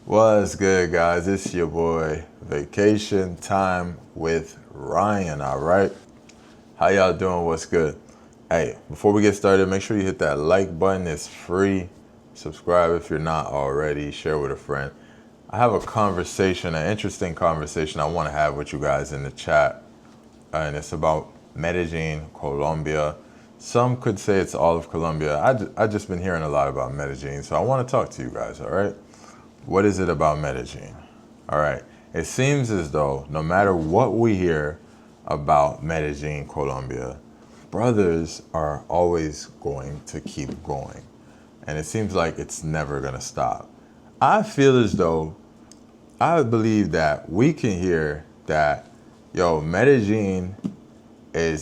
What's good, guys? It's your boy, Vacation Time with Ryan, all right? How y'all doing? What's good? Hey, before we get started, make sure you hit that like button. It's free. Subscribe if you're not already. Share with a friend. I have a conversation, an interesting conversation I want to have with you guys in the chat. And it's about Medellin, Colombia. Some could say it's all of Colombia. I just been hearing a lot about Medellin, so I want to talk to you guys, all right? What is it about Medellin? All right, it seems as though no matter what we hear about Medellin, Colombia, brothers are always going to keep going. And it seems like it's never gonna stop. I feel as though, I believe that we can hear that, yo, Medellin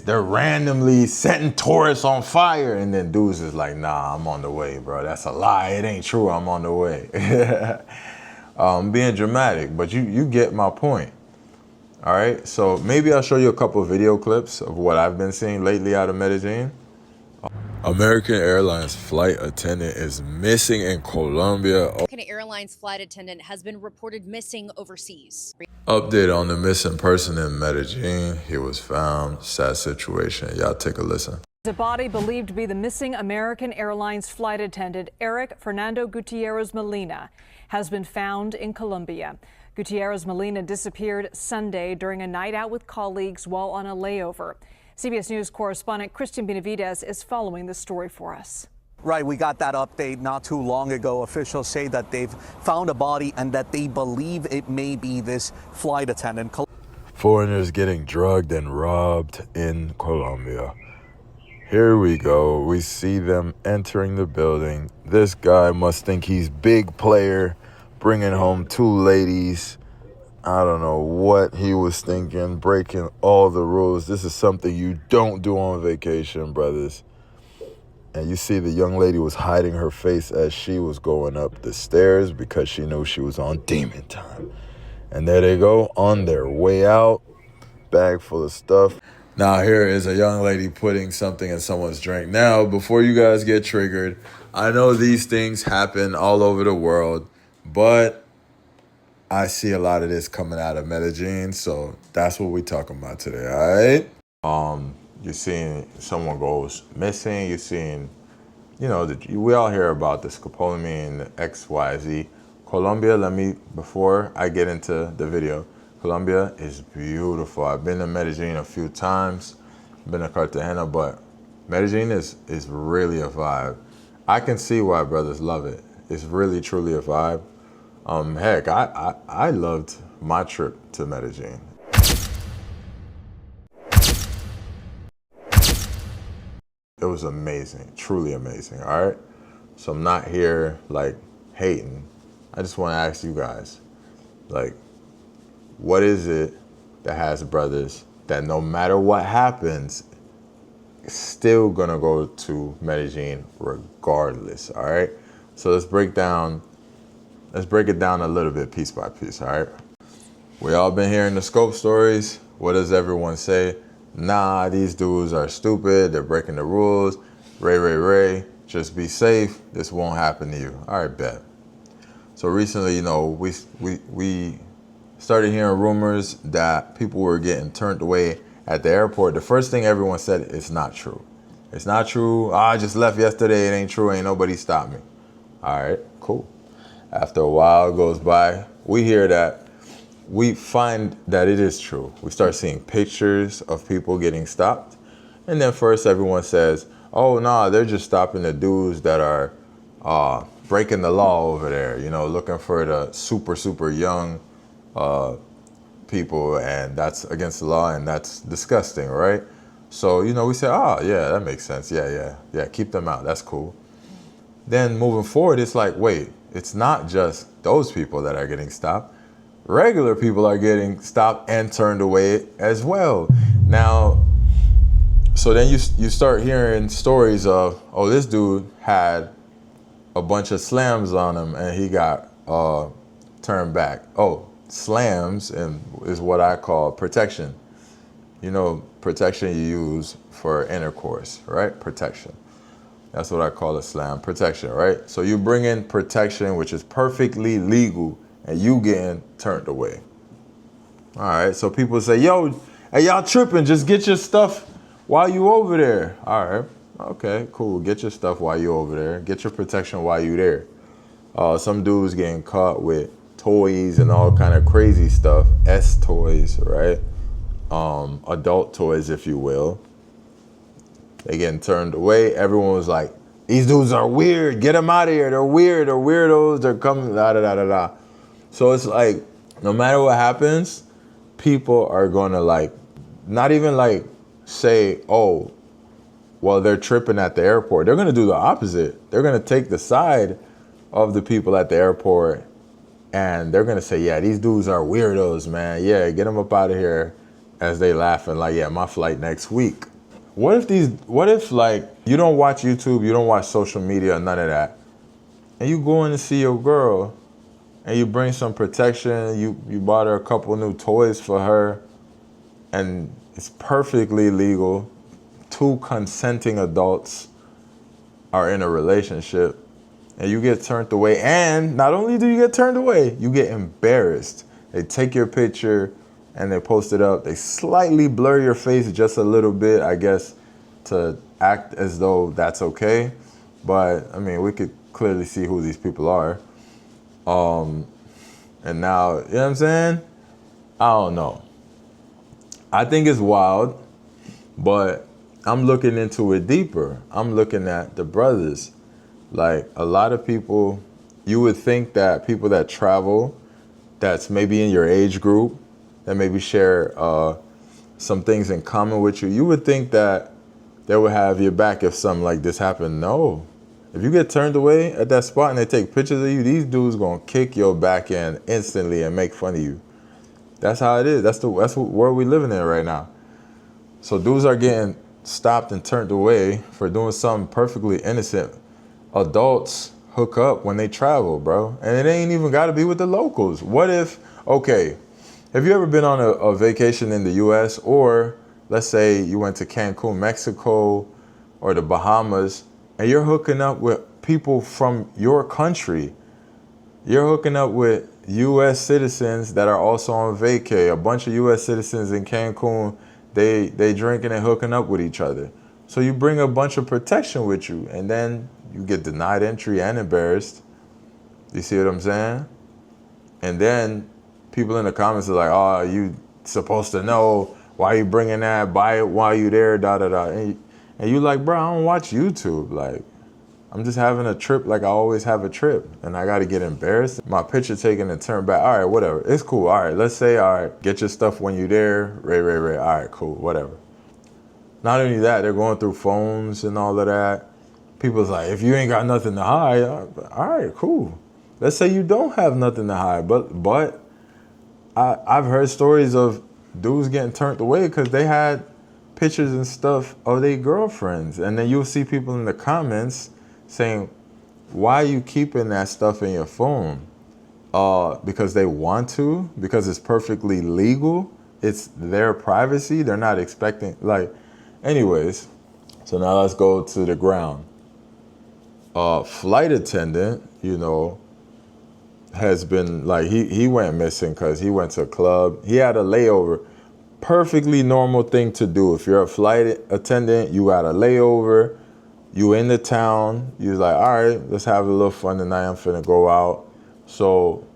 they're randomly setting tourists on fire, and then dudes is like, nah, I'm on the way, bro. That's a lie. It ain't true. I'm on the way. Being dramatic, but you get my point. All right, so maybe I'll show you a couple of video clips of what I've been seeing lately out of Medellin. American Airlines flight attendant is missing in Colombia. American Airlines flight attendant has been reported missing overseas. Update on the missing person in Medellin. He was found. Sad situation. Y'all take a listen. A body believed to be the missing American Airlines flight attendant Eric Fernando Gutierrez Molina has been found in Colombia. Gutierrez Molina disappeared Sunday during a night out with colleagues while on a layover. CBS News correspondent Christian Benavides is following the story for us. Right, we got that update not too long ago. Officials say that they've found a body and that they believe it may be this flight attendant. Foreigners getting drugged and robbed in Colombia. Here we go. We see them entering the building. This guy must think he's big player, bringing home two ladies. I don't know what he was thinking, breaking all the rules. This is something you don't do on vacation, brothers. And you see the young lady was hiding her face as she was going up the stairs because she knew she was on demon time. And there they go, on their way out, bag full of stuff. Now here is a young lady putting something in someone's drink. Now, before you guys get triggered, I know these things happen all over the world, but I see a lot of this coming out of Medellin, so that's what we're talking about today, all right? You're seeing someone goes missing. You're seeing, we all hear about the scopolamine, XYZ. Colombia, before I get into the video, Colombia is beautiful. I've been to Medellin a few times, been to Cartagena, but Medellin is really a vibe. I can see why brothers love it. It's really, truly a vibe. Heck, I loved my trip to Medellin. It was amazing, truly amazing, all right? So I'm not here, hating. I just want to ask you guys, what is it that has brothers that no matter what happens, still gonna go to Medellin regardless, all right? So let's break it down a little bit piece by piece, all right? We all been hearing the scope stories. What does everyone say? Nah, these dudes are stupid. They're breaking the rules. Ray, just be safe. This won't happen to you. All right, bet. So recently, we started hearing rumors that people were getting turned away at the airport. The first thing everyone said, it's not true. It's not true. I just left yesterday. It ain't true. Ain't nobody stopped me. All right, cool. After a while goes by, we find that it is true. We start seeing pictures of people getting stopped. And then first everyone says, oh, no, they're just stopping the dudes that are breaking the law over there, looking for the super young people, and that's against the law, and that's disgusting, right? So, we say, oh, yeah, that makes sense. Yeah, keep them out. That's cool. Then moving forward, it's like, wait, it's not just those people that are getting stopped. Regular people are getting stopped and turned away as well. Now, so then you start hearing stories of, oh, this dude had a bunch of slams on him and he got turned back. Oh, slams is what I call protection. Protection you use for intercourse, right? Protection. That's what I call a slam, protection, right? So you bring in protection, which is perfectly legal and you getting turned away. All right, so people say, yo, hey, y'all tripping, just get your stuff while you over there. All right, okay, cool, get your stuff while you over there. Get your protection while you there. Some dudes getting caught with toys and all kind of crazy stuff, S toys, right? Adult toys, if you will. They getting turned away. Everyone was like, these dudes are weird, get them out of here, they're weird, they're weirdos, they're coming, da da da da da. So it's like, no matter what happens, people are gonna like, not even like say, oh, well, they're tripping at the airport. They're gonna do the opposite. They're gonna take the side of the people at the airport, and they're gonna say, yeah, these dudes are weirdos, man. Yeah, get them up out of here, as they laughing like, yeah, my flight next week. What if like, you don't watch YouTube, you don't watch social media, none of that, and you go in to see your girl, and you bring some protection, you bought her a couple new toys for her, and it's perfectly legal. Two consenting adults are in a relationship, and you get turned away. And not only do you get turned away, you get embarrassed. They take your picture and they post it up. They slightly blur your face just a little bit, I guess, to act as though that's okay. But I mean, we could clearly see who these people are. And now, you know what I'm saying? I don't know. I think it's wild, but I'm looking into it deeper. I'm looking at the brothers. Like, a lot of people, you would think that people that travel, that's maybe in your age group, that maybe share some things in common with you, you would think that they would have your back if something like this happened. No. If you get turned away at that spot and they take pictures of you, these dudes gonna kick your back end instantly and make fun of you. That's how it is. That's the world we living in right now. So dudes are getting stopped and turned away for doing something perfectly innocent. Adults hook up when they travel, bro. And it ain't even gotta be with the locals. What if, okay, have you ever been on a vacation in the US, or let's say you went to Cancun, Mexico, or the Bahamas, and you're hooking up with people from your country. You're hooking up with US citizens that are also on vacay. A bunch of US citizens in Cancun, they drinking and hooking up with each other. So you bring a bunch of protection with you, and then you get denied entry and embarrassed. You see what I'm saying? And then people in the comments are like, oh, you supposed to know, why you bringing that, buy it while you there, da da da. And you like, bro, I don't watch YouTube. Like, I'm just having a trip like I always have a trip, and I got to get embarrassed. My picture taken and turned back. All right, whatever. It's cool. All right, let's say, all right, get your stuff when you there. Ray. All right, cool, whatever. Not only that, they're going through phones and all of that. People's like, if you ain't got nothing to hide, all right, cool. Let's say you don't have nothing to hide, but I've heard stories of dudes getting turned away because they had pictures and stuff of their girlfriends. And then you'll see people in the comments saying, why are you keeping that stuff in your phone? Because they want to, because it's perfectly legal. It's their privacy. They're not expecting, like, anyways. So now let's go to the ground. Flight attendant, has been like, he went missing because he went to a club. He had a layover. Perfectly normal thing to do. If you're a flight attendant, you got a layover, you in the town, you're like, all right, let's have a little fun tonight, I'm finna go out. So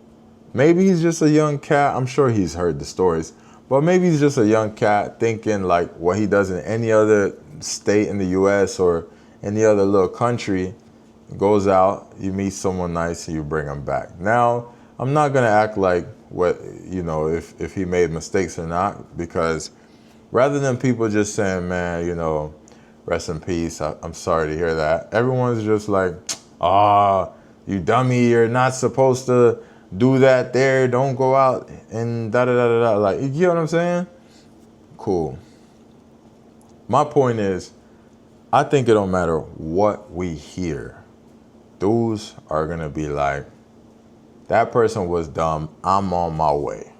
maybe he's just a young cat. I'm sure he's heard the stories, but maybe he's just a young cat thinking like what he does in any other state in the US or any other little country. Goes out, you meet someone nice, and you bring him back. Now, I'm not gonna act like if he made mistakes or not, because rather than people just saying, man, rest in peace, I'm sorry to hear that, everyone's just like, you dummy, you're not supposed to do that there, don't go out and da-da-da-da-da. Like, you get what I'm saying? Cool. My point is, I think it don't matter what we hear. Dudes are gonna be like, that person was dumb, I'm on my way.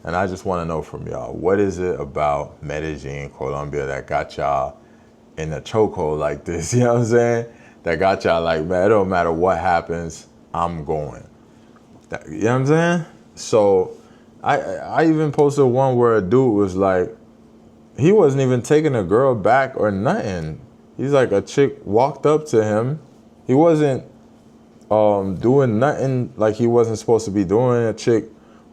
And I just wanna know from y'all, what is it about Medellin, Colombia that got y'all in a chokehold like this? You know what I'm saying? That got y'all like, man, it don't matter what happens, I'm going. You know what I'm saying? So I even posted one where a dude was like, he wasn't even taking a girl back or nothing. He's like, a chick walked up to him. He wasn't doing nothing like he wasn't supposed to be doing. A chick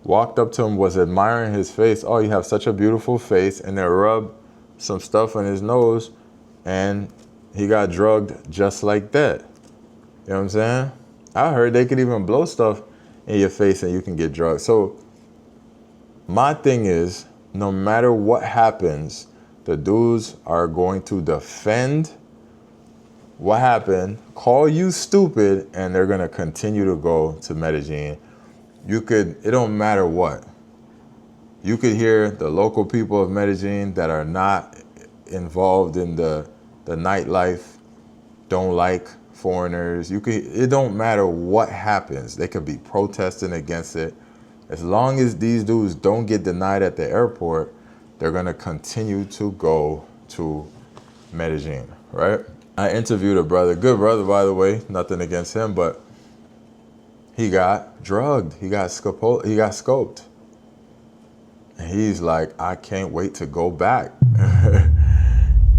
walked up to him, was admiring his face. Oh, you have such a beautiful face. And they rubbed some stuff on his nose, and he got drugged just like that. You know what I'm saying? I heard they could even blow stuff in your face and you can get drugged. So my thing is, no matter what happens, the dudes are going to defend what happened, call you stupid, and they're going to continue to go to Medellin. It don't matter what. You could hear the local people of Medellin that are not involved in the nightlife, don't like foreigners. It don't matter what happens. They could be protesting against it. As long as these dudes don't get denied at the airport, they're gonna continue to go to Medellin, right? I interviewed a brother, good brother by the way, nothing against him, but he got drugged. He got scoped. And he's like, I can't wait to go back.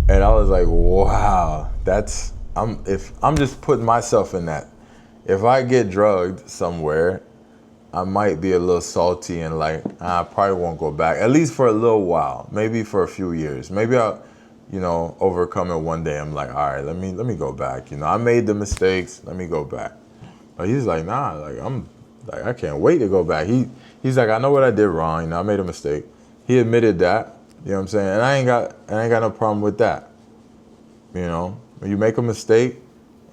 And I was like, wow, I'm just putting myself in that. If I get drugged somewhere, I might be a little salty and like, I probably won't go back, at least for a little while, maybe for a few years. Maybe I'll, overcome it one day. I'm like, all right, let me go back. I made the mistakes, let me go back. But he's like, nah, like I can't wait to go back. He's like, I know what I did wrong, I made a mistake. He admitted that, you know what I'm saying? And I ain't got no problem with that. When you make a mistake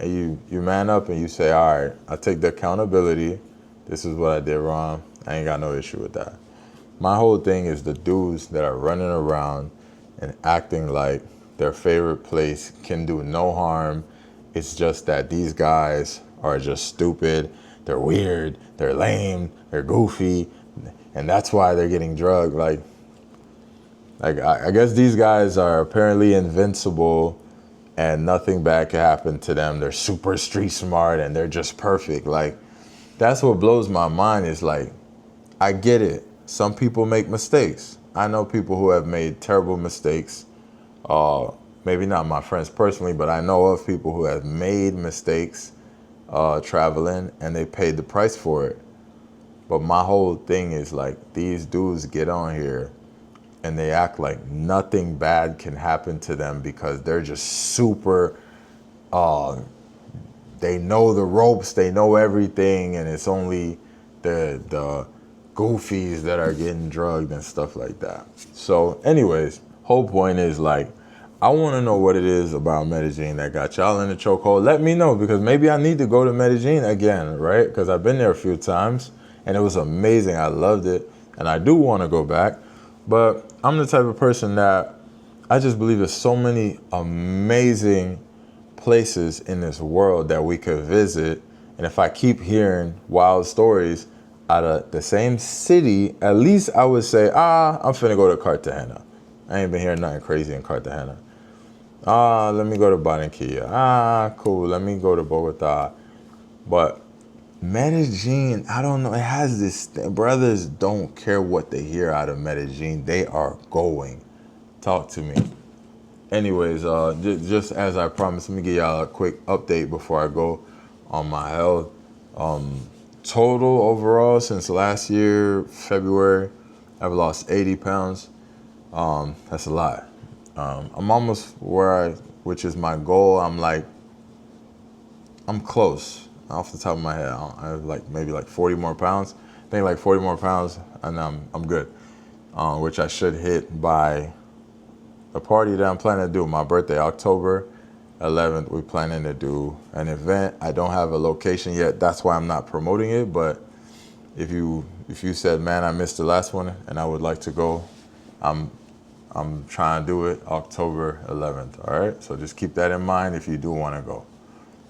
and you man up and you say, all right, I take the accountability. This is what I did wrong. I ain't got no issue with that. My whole thing is the dudes that are running around and acting like their favorite place can do no harm. It's just that these guys are just stupid. They're weird. They're lame. They're goofy. And that's why they're getting drugged. Like I guess these guys are apparently invincible and nothing bad can happen to them. They're super street smart and they're just perfect. Like, that's what blows my mind is like, I get it. Some people make mistakes. I know people who have made terrible mistakes. Maybe not my friends personally, but I know of people who have made mistakes traveling and they paid the price for it. But my whole thing is like, these dudes get on here and they act like nothing bad can happen to them because they're just super, they know the ropes, they know everything, and it's only the goofies that are getting drugged and stuff like that. So anyways, whole point is like, I want to know what it is about Medellin that got y'all in the chokehold. Let me know, because maybe I need to go to Medellin again, right? Because I've been there a few times and it was amazing. I loved it and I do want to go back. But I'm the type of person that I just believe there's so many amazing places in this world that we could visit. And if I keep hearing wild stories out of the same city, at least I would say, I'm finna go to Cartagena. I ain't been hearing nothing crazy in Cartagena. Let me go to Barranquilla. Cool, let me go to Bogota. But Medellin, I don't know, it has this thing. Brothers don't care what they hear out of Medellin. They are going. Talk to me. Anyways, just as I promised, let me give y'all a quick update before I go on my health. Total overall since last year, February, I've lost 80 pounds. That's a lot. I'm almost which is my goal. I'm close. Off the top of my head, I have maybe 40 more pounds. I think 40 more pounds, and I'm good. Which I should hit by the party that I'm planning to do. My birthday, October 11th. We're planning to do an event. I don't have a location yet. That's why I'm not promoting it. But if you said, man, I missed the last one and I would like to go, I'm trying to do it October 11th. All right. So just keep that in mind if you do want to go.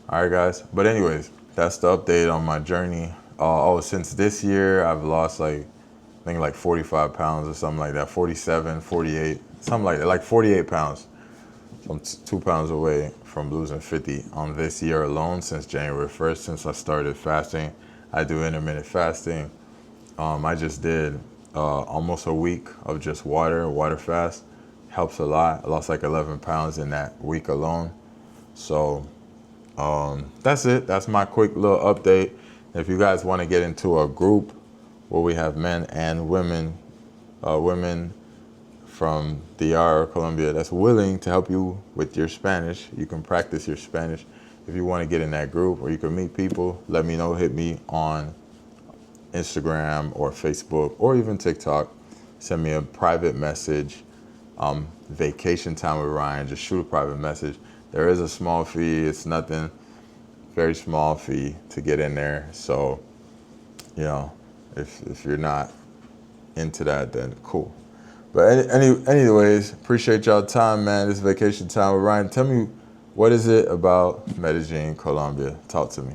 All right, guys. But anyways, that's the update on my journey. Since this year, I've lost I think 45 pounds or something like that. 47, 48, something like that, 48 pounds. So I'm 2 pounds away from losing 50 on this year alone since January 1st, since I started fasting. I do intermittent fasting. I just did almost a week of just water fast. Helps a lot. I lost like 11 pounds in that week alone. So that's it. That's my quick little update. If you guys want to get into a group where we have men and women, women from DR or Colombia that's willing to help you with your Spanish, you can practice your Spanish. If you want to get in that group or you can meet people, let me know. Hit me on Instagram or Facebook or even TikTok. Send me a private message. Vacation time with Ryan. Just shoot a private message. There is a small fee. It's nothing. Very small fee to get in there. So, you know, if you're not into that, then cool. But anyways, appreciate y'all time, man. This vacation time with Ryan. Tell me, what is it about Medellin, Colombia? Talk to me.